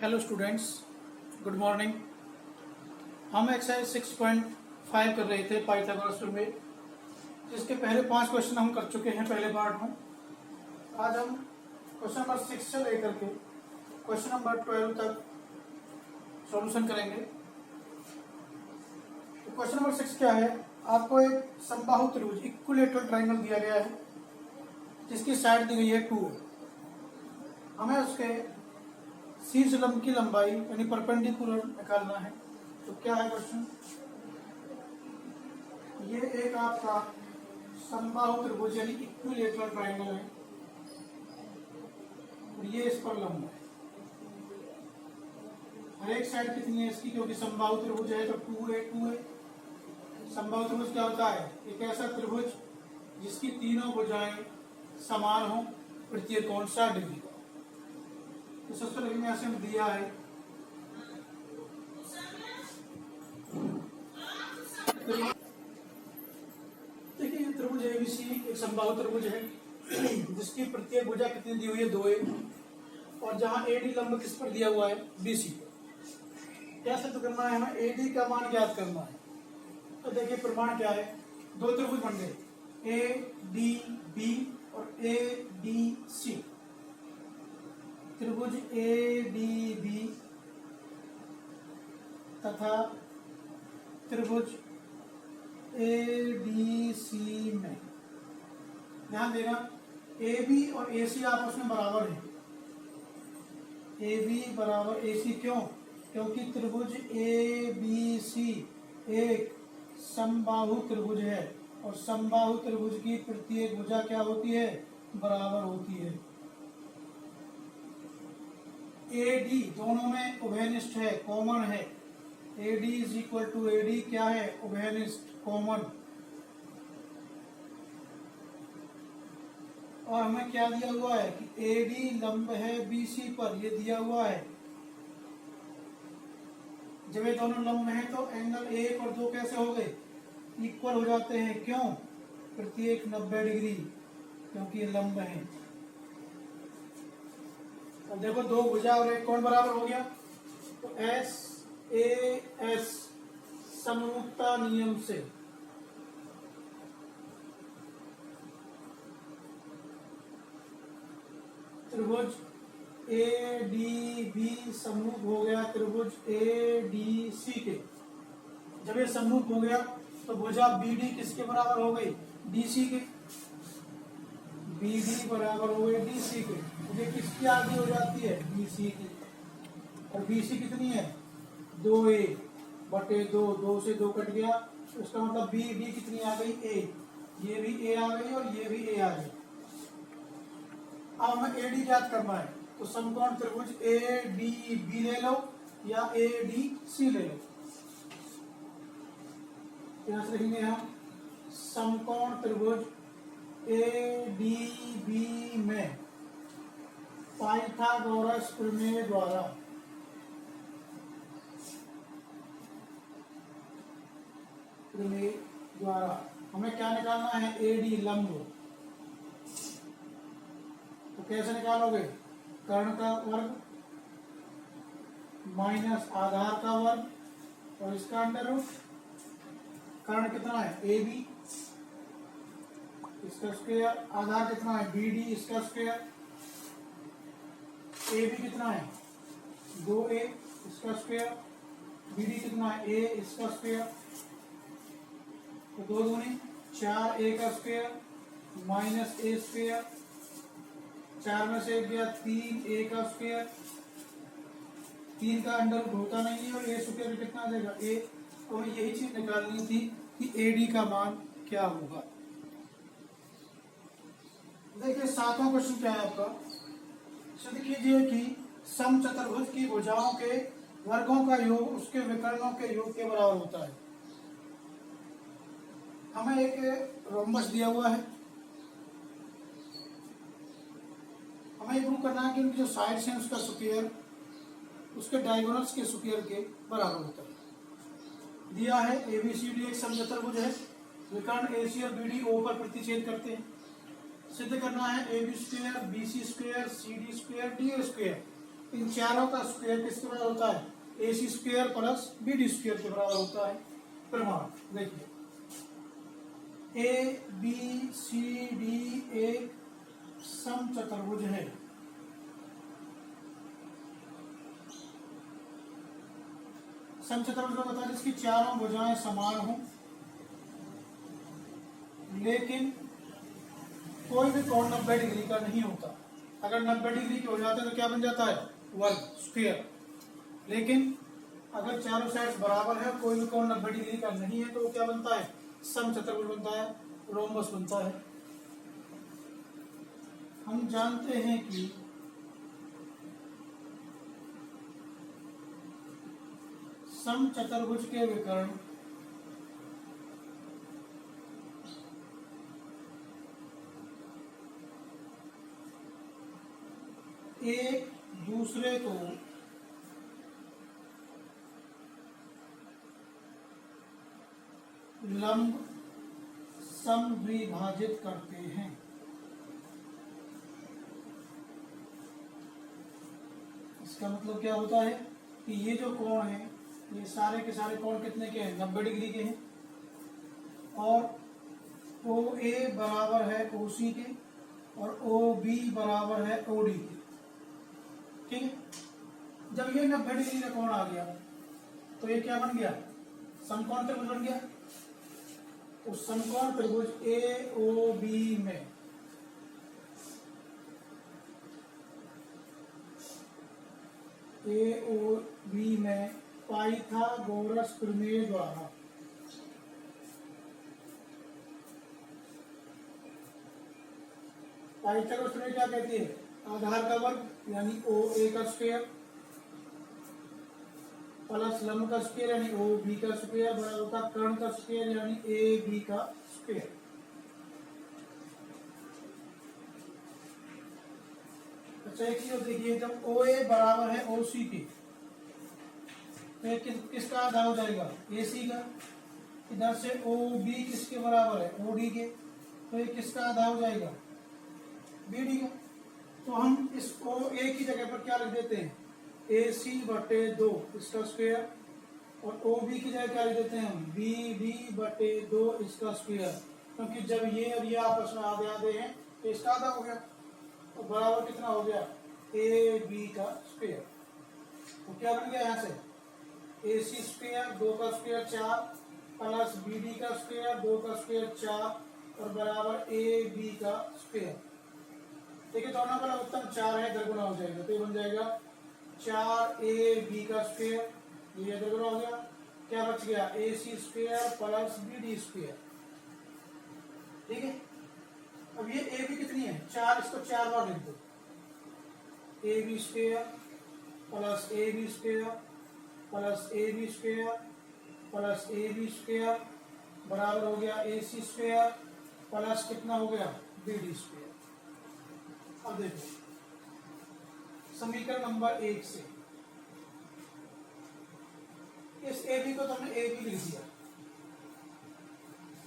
Hello students, good morning. हम exercise 6.5 कर रहे थे पाइथागोरस प्रमेय, जिसके पहले 5 क्वेश्चन हम कर चुके हैं पहले पार्ट में। आज हम क्वेश्चन नंबर 6 से लेकर के क्वेश्चन नंबर 12 तक सॉल्यूशन करेंगे। तो क्वेश्चन नंबर 6 क्या है? आपको एक समबाहु त्रिभुज इक्विलेटरल ट्रायंगल दिया गया है, जिसकी साइड दी गई है 2। हमें उसके शीर्ष लंब की लंबाई यानी परपेंडिकुलर निकालना है। तो क्या है क्वेश्चन? ये एक आपका समबाहु त्रिभुज यानी इक्विलेटरल ट्रायंगल है और ये इस पर लंब है। हर एक साइड कितनी है इसकी? क्योंकि समबाहु त्रिभुज है तो 2a। समबाहु त्रिभुज क्या होता है? एक ऐसा त्रिभुज जिसकी तीनों भुजाएं समान हो प्रत्येक कोण 60 डिग्री। तो सबसे पहले यहाँ से हम दिया है देखिए, ये त्रिभुज एबीसी एक समबाहु त्रिभुज है जिसकी प्रत्येक भुजा कितनी दी हुई है? 2a। और जहां एडी लंब किस पर दिया हुआ है? बीसी। क्या सिद्ध करना है? हमें एडी का मान ज्ञात करना है। तो देखिए प्रमाण क्या है? दो त्रिभुज बन गए, ए डी बी और ए डी सी। त्रिभुज ए डी बी तथा त्रिभुज ए डी सी में ध्यान देना, ए बी और ए सी आपस में बराबर है। ए बी बराबर ए सी क्यों? क्योंकि त्रिभुज ए बी सी एक समबाहु त्रिभुज है और समबाहु त्रिभुज की प्रत्येक भुजा क्या होती है? बराबर होती है। ए डी दोनों में उभयनिष्ठ है, कॉमन है। A D is equal to A D क्या है? उभयनिष्ठ, कॉमन। और हमें क्या दिया हुआ है कि ए डी लंब है बीसी पर, ये दिया हुआ है। जब ये दोनों लंब हैं तो एंगल 1 और 2 कैसे हो गए? इक्वल हो जाते हैं। क्यों? प्रत्येक 90 डिग्री, क्योंकि ये लंब हैं। अब देखो, दो भुजा और एक कोण बराबर हो गया, तो एस ए एस समरूपता नियम से त्रिभुज ए डी बी समरूप हो गया त्रिभुज ए डी सी के। जब ये समरूप हो गया तो भुजा बी डी किसके बराबर हो गई? डी सी के। बी डी बराबर हो गई डी सी के। तो ये किसकी आधी हो जाती है? बी सी की। और बी सी कितनी है? 2a बटे 2, 2 से 2 कट गया, तो इसका मतलब बी डी कितनी आ गई? ए। ये भी ए आ गई और ये भी ए आ गई। अब हमें ए डी ज्ञात करना है, तो समकोण त्रिभुज ए डी बी ले लो या ए डी सी ले लो। यहां से लिखेंगे हम समकोण त्रिभुज ए डी बी में पाइथागोरस प्रमेय द्वारा हमें क्या निकालना है? ए डी लंब। तो कैसे निकालोगे? कर्ण का वर्ग माइनस आधार का वर्ग और इसका अंडर रूट। कर्ण कितना है? ए बी, इसका स्क्वायर। आधार कितना है? बी डी, इसका स्क्वायर। ए बी कितना है? 2a, इसका स्क्वायर। बी डी कितना है? ए, इसका स्क्वायर। तो 2 दूनी 4, a का स्क्वायर माइनस ए स्क्वायर। 4 में से 1 गया 3, a का स्क्वायर। 3 का अंडर रूट होता नहीं है और a स्क्वायर कितना आ जाएगा? a। तो हमें यही चीज निकालनी थी कि ए डी का मान क्या होगा। देखिए 7वां क्वेश्चन क्या है आपका? सिद्ध कीजिए कि समचतुर्भुज की भुजाओं के वर्गों का योग उसके विकर्णों के योग के बराबर होता है। हमें एक रोम्बस दिया हुआ है, हमें ये प्रूव करना है कि उनकी जो साइड्स हैं उसका स्क्वायर उसके डायगोनल्स के स्क्वायर के बराबर होता है। दिया है एबीसीडी एक समचतुर्भुज है, विकर्ण एसी और बीडी ओ पर प्रतिच्छेद करते हैं। सिद्ध करना है A B square B C square C D square D A square इन चारों का स्क्वायर किसके बराबर होता है? AC square plus BD square के बराबर होता है। प्रमाण देखिए, ABCD एक समचतुर्भुज है। समचतुर्भुज का बता दें इसकी चारों भुजाएं समान हों, लेकिन कोई भी कोण 90 डिग्री का नहीं होता। अगर 90 डिग्री के हो जाते हैं तो क्या बन जाता है? वर्ग, स्क्वायर। लेकिन अगर चारों साइड्स बराबर है, कोई भी कोण 90 डिग्री का नहीं है, तो वो क्या बनता है? समचतुर्भुज बनता है, रोम्बस बनता है। हम जानते हैं कि समचतुर्भुज के विकर्ण एक दूसरे को लंब समद्विभाजित करते हैं। इसका मतलब क्या होता है कि ये जो कोण है, ये सारे के सारे कोण कितने के हैं? 90 डिग्री के हैं। और OA बराबर है OC के और OB बराबर है OD के। ठीक है, जब ये 90 डिग्री का कोण आ गया तो ये क्या बन गया? समकोण त्रिभुज बन गया। तो समकोण त्रिभुज AOB में पाइथागोरस प्रमेय द्वारा पाइथागोरस प्रमेय क्या कहती है? आधार का वर्ग यानी OA का स्क्वायर प्लस लंब का स्क्वायर यानी OB का स्क्वायर बराबर होता है कर्ण का स्क्वायर यानी AB का स्क्वायर। अच्छा, एक चीज देखिए, जब OA बराबर है OC के तो किसका आधा हो जाएगा? AC का। इधर से OB किसके बराबर है? OD के। तो ये किसका आधा हो जाएगा? BD का। तो हम इस OA की जगह पर क्या लिख देते हैं? AC बटे 2 इसका स्क्वायर, और OB की जगह क्या लिख देते हैं हम? BD बटे 2 इसका स्क्वायर। क्योंकि जब ये और ये आपस में आधे आधे हैं तो इसका आधा हो गया, तो बराबर कितना हो गया? AB का स्क्वायर। तो क्या बन गया यहाँ से? AC स्क्वायर 2 का स्क्वायर 4 प्लस BD का स्क्वायर 2 का स्क्वायर 4 और बराबर AB का स्क्वायर। देखिए, दोनों वाला उत्तर 4 है, दरगुना हो जाएगा, तो ये बन जाएगा 4AB का स्क्वायर। ये दरगुना हो गया, क्या बच गया? AC square plus BD square. ठीक है, अब ये AB कितनी है? 4, इसको 4 बार लिख दो। AB square plus AB square plus AB square plus AB square बराबर हो गया AC स्क्वायर प्लस कितना हो गया? BD square. अब देखो, समीकरण नंबर 1 से इस AB को तो हमने AB लिख दिया,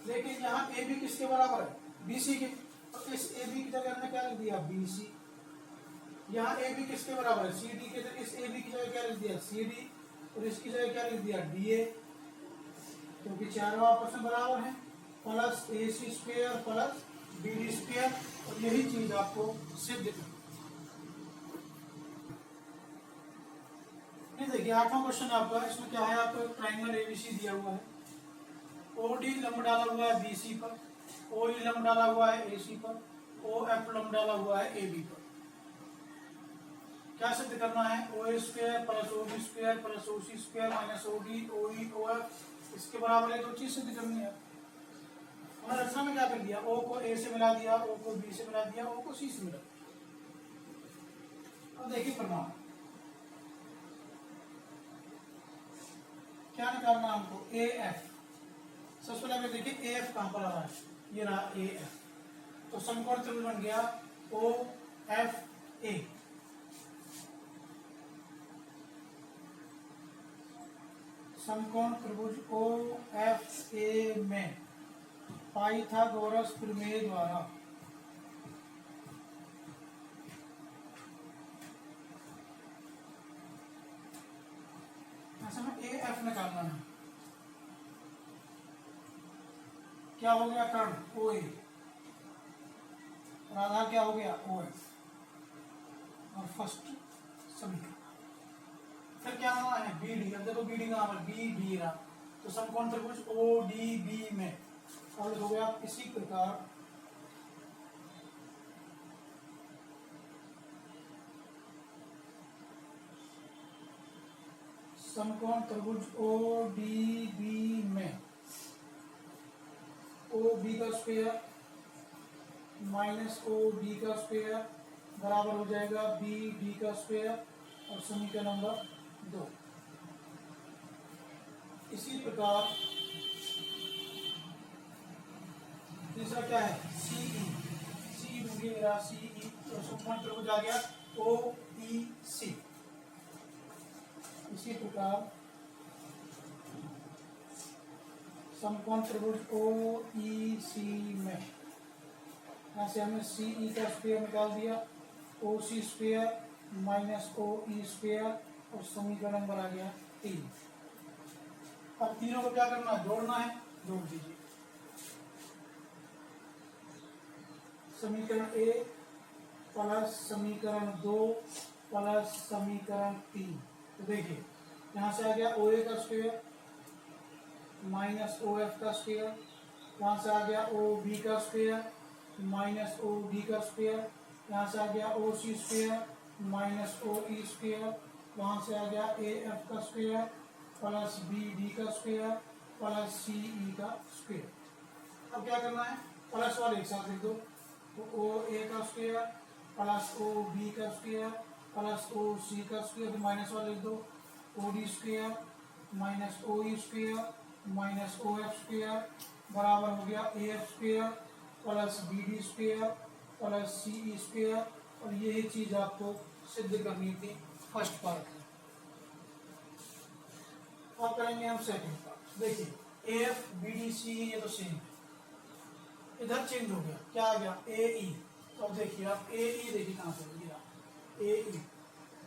लेकिन यहाँ AB किसके बराबर है? BC के। तो इस AB की जगह हमने क्या लिख दिया? BC। यहाँ AB किसके बराबर है? CD के। तो इस AB की जगह क्या लिख दिया? CD। और इसकी जगह क्या लिख दिया? DA, क्योंकि चारों आपस में बराबर हैं। Plus AC square plus BD square, और यही चीज आपको सिद्ध करनी। देखिए, 8वां क्वेश्चन आपका, इसमें क्या है? आपको एक ट्राइंगल ABC दिया हुआ है। OD लंब डाला हुआ है BC पर, OE लंब डाला हुआ है AC पर, OF लंब डाला हुआ है AB पर। क्या सिद्ध करना है? OA square plus OB square plus OC square minus OD OE OF इसके बराबर है। दो चीज सिद्ध करनी है। उन्होंने रचना में क्या कर दिया? O को A से मिला दिया, O को B से मिला दिया, O को C से मिला दिया। अब देखिए प्रमाण क्या निकालना है हमको? AF। सबसे पहले देखिए AF कहां पर आ रहा है? ये रहा AF। तो समकोण त्रिभुज बन गया OFA। समकोण त्रिभुज OFA में पाइथागोरस प्रमेय द्वारा ऐसे में ए एफ निकालना है। क्या हो गया कर्ण ओ ए और आधार क्या हो गया ओ एफ और फर्स्ट समीकरण। फिर क्या नाम है बी डी। अब देखो बी डी का नाम है बी डी रहा तो समकोण त्रिभुज ओ डी बी में और हो गया इसी प्रकार समकोण त्रिभुज ओ डी बी में ओ बी का स्क्वायर माइनस ओ डी का स्क्वायर बराबर हो जाएगा बी डी का स्क्वायर और समीकरण नंबर 2। इसी प्रकार तीसरा क्या है सीई। सी हो गया सीई तो समकोण त्रिभुज आ गया ओ ई सी। इसी प्रकार समकोण त्रिभुज ओ ई सी में यहाँ से हमने सी ई का स्क्वायर निकाल दिया ओ C square minus O E square और समीकरण नंबर आ गया 3। अब तीनों को क्या करना है जोड़ना है जोड़ दीजिए। समीकरण ए प्लस समीकरण 2 प्लस समीकरण 3। तो देखिए यहाँ से आ गया ओ ए का स्क्वायर माइनस ओ एफ का स्क्वायर, यहाँ से आ गया ओ बी का स्क्वायर माइनस ओ डी का स्क्वायर, यहाँ से आ गया O C square minus O E square, वहाँ से आ गया ए एफ का स्क्वायर प्लस बी डी का स्क्वायर प्लस सी ई का स्क्वायर। अब क्या करना है प्लस वाले एक साथ लिख दो तो ओ ए का स्क्वायर प्लस ओ बी का स्क्वायर प्लस ओ सी का स्क्वायर, माइनस वाले लिख दो O D square minus O E square minus O F square बराबर हो गया A F square plus B D square plus C E square. और यही चीज आपको सिद्ध करनी थी फर्स्ट पार्ट में। अब करेंगे हम सेकंड पार्ट। देखिए A F B D C ये तो सेम है, इधर चेंज हो गया क्या आ गया ए ई। तो अब देखिए आप ए ई देखिए कहां से गया ए ई।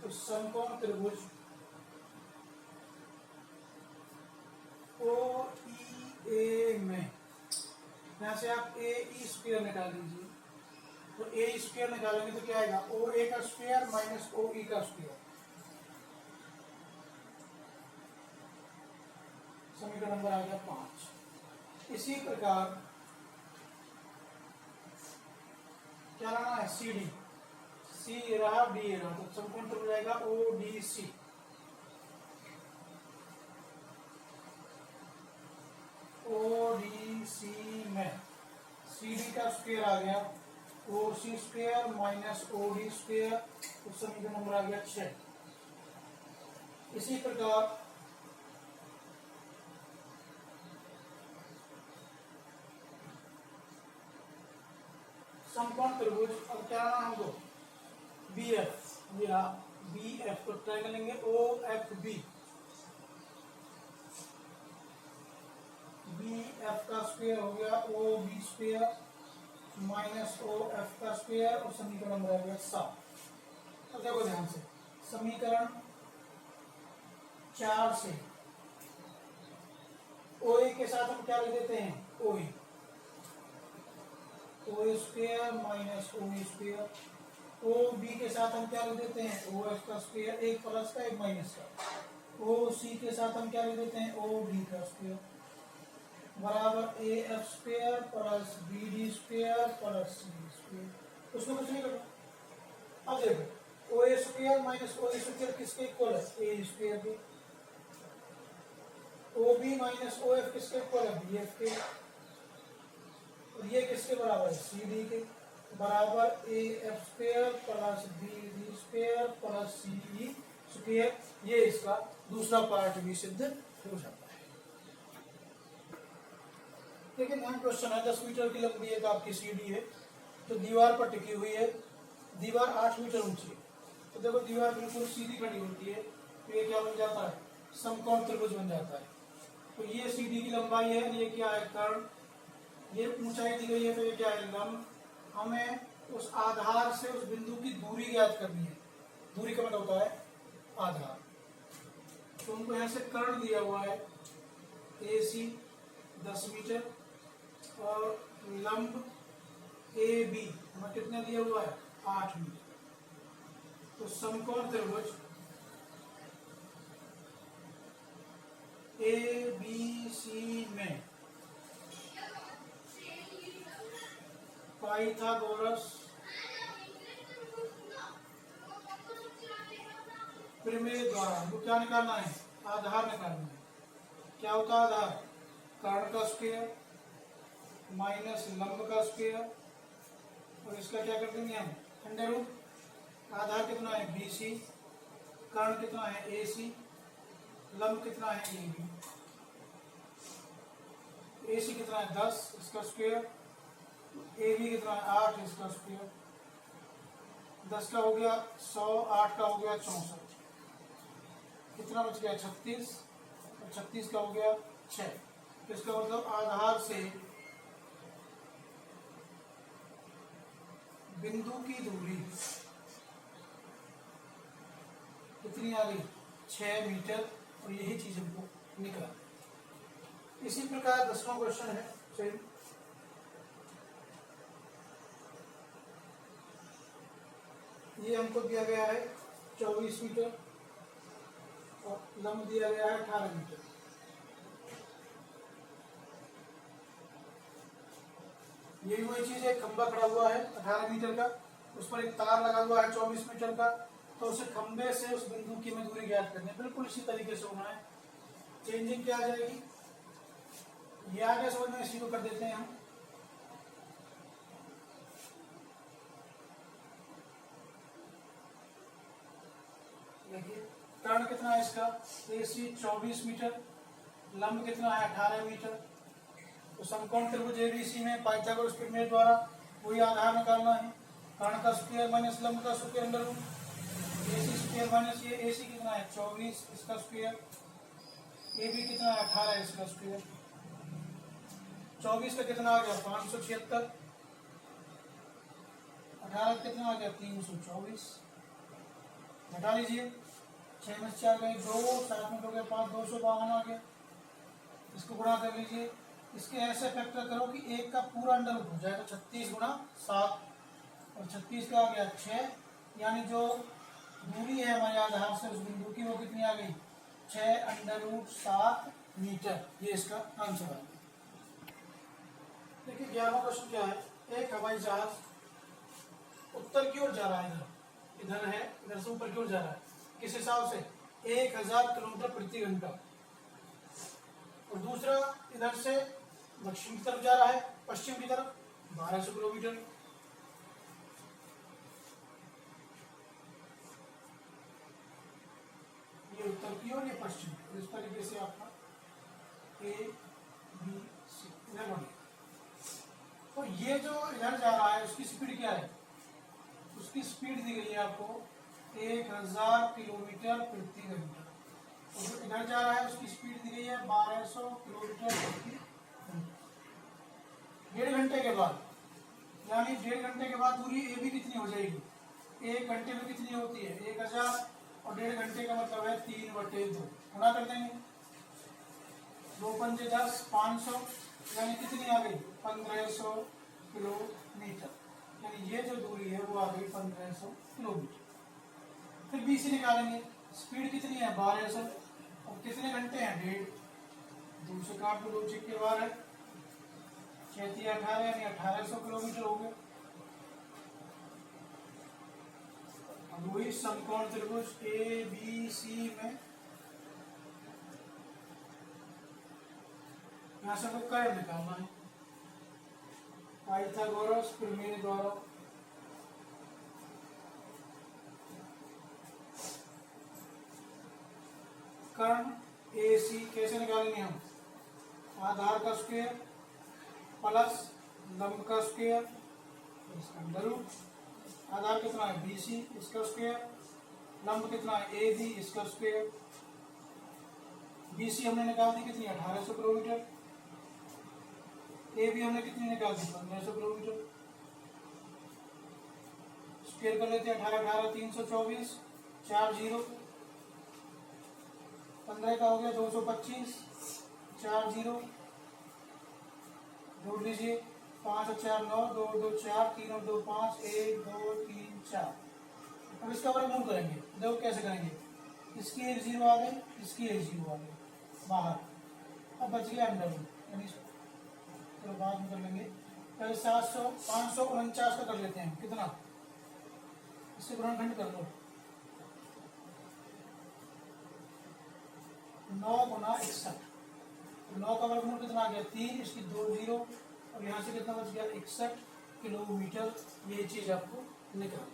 तो समकोण त्रिभुज ओ ई ए में यहाँ से आप ए ई स्क्वायर निकाल लीजिए। तो ए स्क्वायर निकालेंगे तो क्या आएगा ओ ए का स्क्वायर माइनस ओ ई का स्क्वायर, समीकरण नंबर आ गया 5। इसी प्रकार क्या लाना है सी डी। सी रहा डी रहा तो समकोण त्रिभुज जाएगा O D C. O D C में सी डी का स्क्वायर आ गया O C square minus O D square, तो समीकरण नंबर आ गया 6। इसी प्रकार समकोण त्रिभुज अब क्या नाम दो बी एफ या बी एफ को ट्राई करेंगे O F B. B F का स्क्वायर हो गया O B square minus O F का स्क्वायर और समीकरण नंबर आ गया 7। तो देखो ध्यान से समीकरण 4 से ओ ए के साथ हम क्या लिख देते हैं ओ A square minus O A square. O B के साथ हम क्या लिख देते हैं ओ एफ का स्क्वायर, एक प्लस का एक माइनस का। ओ सी के साथ हम क्या लिख देते हैं ओ डी का स्क्वायर बराबर A F square plus B D square plus C D square. उसमें कुछ नहीं करना। अब देखो O A square minus O A square किसके इक्वल है ए स्क्वायर के। O B minus O F किसके इक्वल है बी एफ के। और ये किसके बराबर है सी डी के बराबर A F square plus B D square plus C E square. ये इसका दूसरा पार्ट भी सिद्ध हो जाता है। लेकिन यहाँ क्वेश्चन है 10 मीटर की लंबी एक आपकी सीढ़ी है तो दीवार पर टिकी हुई है, दीवार 8 मीटर ऊंची है। तो देखो दीवार बिल्कुल सीधी खड़ी होती है तो ये क्या बन जाता है समकोण त्रिभुज बन जाता है। तो ये सीढ़ी की लंबाई है, ये क्या है कर्ण, ये ऊंचाई दी गई है तो ये क्या है लंब। हमें उस आधार से उस बिंदु की दूरी ज्ञात करनी है। दूरी का मतलब होता है आधार। तो उनको यहाँ से कर्ण दिया हुआ है AC 10 मीटर और लंब AB हमें कितना दिया हुआ है 8 मीटर। तो समकोण त्रिभुज ABC में पाइथागोरस प्रमेय द्वारा हमको क्या निकालना है, आधार निकालना है। क्या होता है आधार, कर्ण का स्क्वायर माइनस लंब का स्क्वायर और इसका क्या कर देंगे हम अंडर रूट। आधार कितना है BC, कर्ण कितना है AC, लंब कितना है AB। AC कितना है 10 इसका स्क्वायर, AB कितना है 8 इसका स्क्वायर। 10 का हो गया 100, 8 का हो गया 64, कितना बच गया 36 और 36 का हो गया 6। तो इसका मतलब आधार से बिंदु की दूरी कितनी आ गई 6 मीटर और यही चीज हमको निकला। इसी प्रकार 10वां क्वेश्चन है, चलिए ये हमको दिया गया है 24 मीटर और लंब दिया गया है 18 मीटर। यही वही चीज है, खंबा खड़ा हुआ है 18 मीटर का, उस पर एक तार लगा हुआ है 24 मीटर का, तो उसे खंबे से उस बिंदु की हमें दूरी ज्ञात करनी है। बिल्कुल इसी तरीके से होना है। चेंजिंग क्या आ जाएगी, ये आगे समझ में, इसी को कर देते हैं हम। देखिए कर्ण कितना है इसका AC 24 मीटर, लंब कितना है 18 मीटर। तो समकोण त्रिभुज ABC में पाइथागोरस प्रमेय द्वारा वही आधार निकालना है। कर्ण का स्क्वायर माइनस लंब का square under root, AC square minus ये AC कितना है 24 इसका स्क्वायर, AB कितना है 18 इसका स्क्वायर। 24 का कितना आ गया 576, 18 कितना आ गया 324, घटा लीजिए 6 में 4 गए 2, 7 में 2 गए 5, 252 आ गया। इसको गुणा कर लीजिए, इसके ऐसे फैक्टर करो कि 1 का पूरा अंडर रूट हो जाएगा 36 गुणा 7 और 36 का आ गया 6, यानी जो दूरी है हमारे आधार से उस बिंदु की वो कितनी आ गई 6 अंडर रूट 7 मीटर। ये इसका आंसर आ गया। देखिए 11वां क्वेश्चन क्या है, एक हवाई जहाज उत्तर की ओर जा रहा है, इधर है, इधर से ऊपर की ओर जा रहा है, किस हिसाब से 1000 किलोमीटर प्रति घंटा, और दूसरा इधर से दक्षिण की तरफ जा रहा है, पश्चिम की तरफ 1200 किलोमीटर। ये उत्तर की ओर, ये पश्चिम की ओर। इस तरीके से आपका ABC इधर बढ़ेगा। तो ये जो इधर जा रहा है उसकी स्पीड क्या है, उसकी स्पीड दी गई है आपको 1000 किलोमीटर प्रति घंटा, और जो इधर जा रहा है उसकी स्पीड दी गई है 1200 किलोमीटर प्रति घंटा। 1.5 घंटे के बाद, यानी 1.5 घंटे के बाद दूरी AB कितनी हो जाएगी, 1 घंटे में कितनी होती है 1000 और 1.5 घंटे का मतलब है 3/2, गुणा कर देंगे 2 पंजे 10, 500, यानी कितनी आ गई 1500 किलोमीटर। यानी ये जो दूरी है वो आ गई 1500 किलोमीटर। फिर BC निकालेंगे, स्पीड कितनी है 1200 और कितने घंटे हैं 1.5, 2 से काट दो, 2 छक्के 12, 6 × 18 यानी 1800 किलोमीटर हो गए। अब वही समकोण त्रिभुज ABC में यहाँ से हमको कर्ण निकालना है पाइथागोरस प्रमेय द्वारा। कर्ण AC कैसे निकालेंगे हम, आधार का स्क्वायर प्लस लंब का स्क्वायर इसका अंडर रूट। आधार कितना है BC इसका स्क्वायर, लंब कितना है AB इसका स्क्वायर। BC हमने निकाल दी कितनी 1800 किलोमीटर, AB हमने कितनी निकाल दी 1500 किलोमीटर। स्क्वायर कर लेते हैं 18 18 324, 4 0 15 का हो गया 225, 4 जीरो जोड़ लीजिए, 5 और 4 9, 2 2 4, 3 और 2 5, 1 2 3 4। अब इसका वर्गमूल करेंगे, देखो कैसे करेंगे। इसकी एक जीरो आ गई, इसकी एक जीरो आ गई बाहर, अब बच गया अंडर रूट, यानी चलो बाद में कर लेंगे। पहले 700 549 का कर लेते हैं, कितना, इससे गुणनखंड कर लो, 9 गुना 61, 9 का वर्गमूल कितना आ गया 3, इसकी 2 जीरो, और यहाँ से कितना बच गया 61 किलोमीटर। ये चीज आपको निकाल।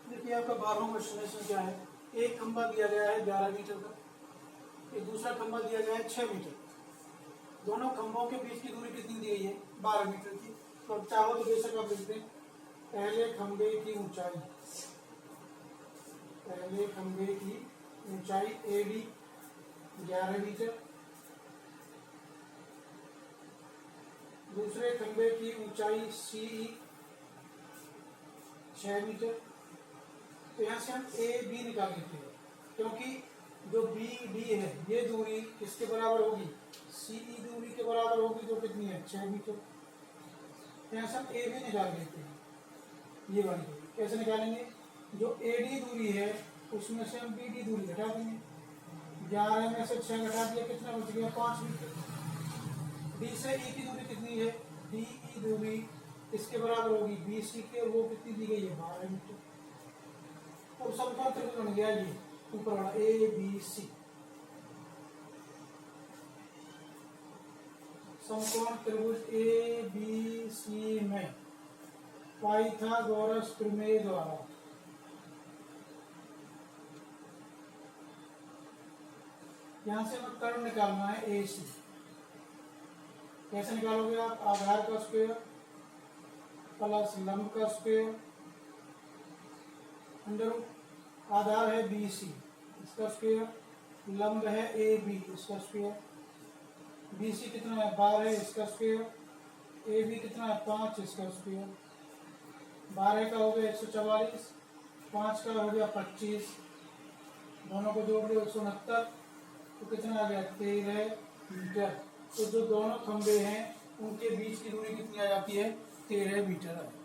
देखिए आपका 12वां क्वेश्चन क्या है। एक खंभा दिया गया है 11 मीटर का, एक दूसरा खंभा दिया गया है 6 मीटर। दोनों खंभों के बीच की दूरी कितनी दी गई है 12 मीटर की। तो अब चाहो तो बेशक आप लिखते हैं पहले खंभे की ऊंचाई, पहले खंभे की ऊंचाई एडी 11 मीटर, दूसरे खंभे की ऊंचाई सीई 6 मीटर। तो यहाँ से हम ए बी निकाल लेते हैं, क्योंकि जो बी डी है ये दूरी किसके बराबर होगी, सीई दूरी के बराबर होगी, जो कितनी है 6 मीटर। यहाँ से हम ए बी निकाल लेते हैं, ये वाली दूरी कैसे निकालेंगे, जो ए डी दूरी है उसमें से हम बी डी दूरी घटा देंगे, 11 में से 6 घटा दिया, कितना बच गया 5 मीटर। डी से ई की दूरी कितनी है, डी ई दूरी इसके बराबर होगी बी सी की, और वो कितनी दी गई है 12 मीटर। और समकोण त्रिभुज बन गया ये ऊपर वाला ए बी सी। समकोण त्रिभुज ए बी सी में पाइथागोरस प्रमेय द्वारा यहां से हमें कर्ण निकालना है ए सी। कैसे निकालोगे आप, आधार का स्क्वायर प्लस लंब का स्क्वायर अंडर, आधार है बी सी इसका स्क्वायर, लंब है ए बी इसका स्क्वायर, बी सी कितना है 12 इसका स्क्वायर, ए बी कितना है 5 इसका स्क्वायर, 12 का हो गया 144, 5 का हो गया 25, दोनों को जोड़ लो 169, तो कितना आ गया 13 मीटर। तो जो दोनों खंभे हैं उनके बीच की दूरी कितनी आ जाती है 13 मीटर है।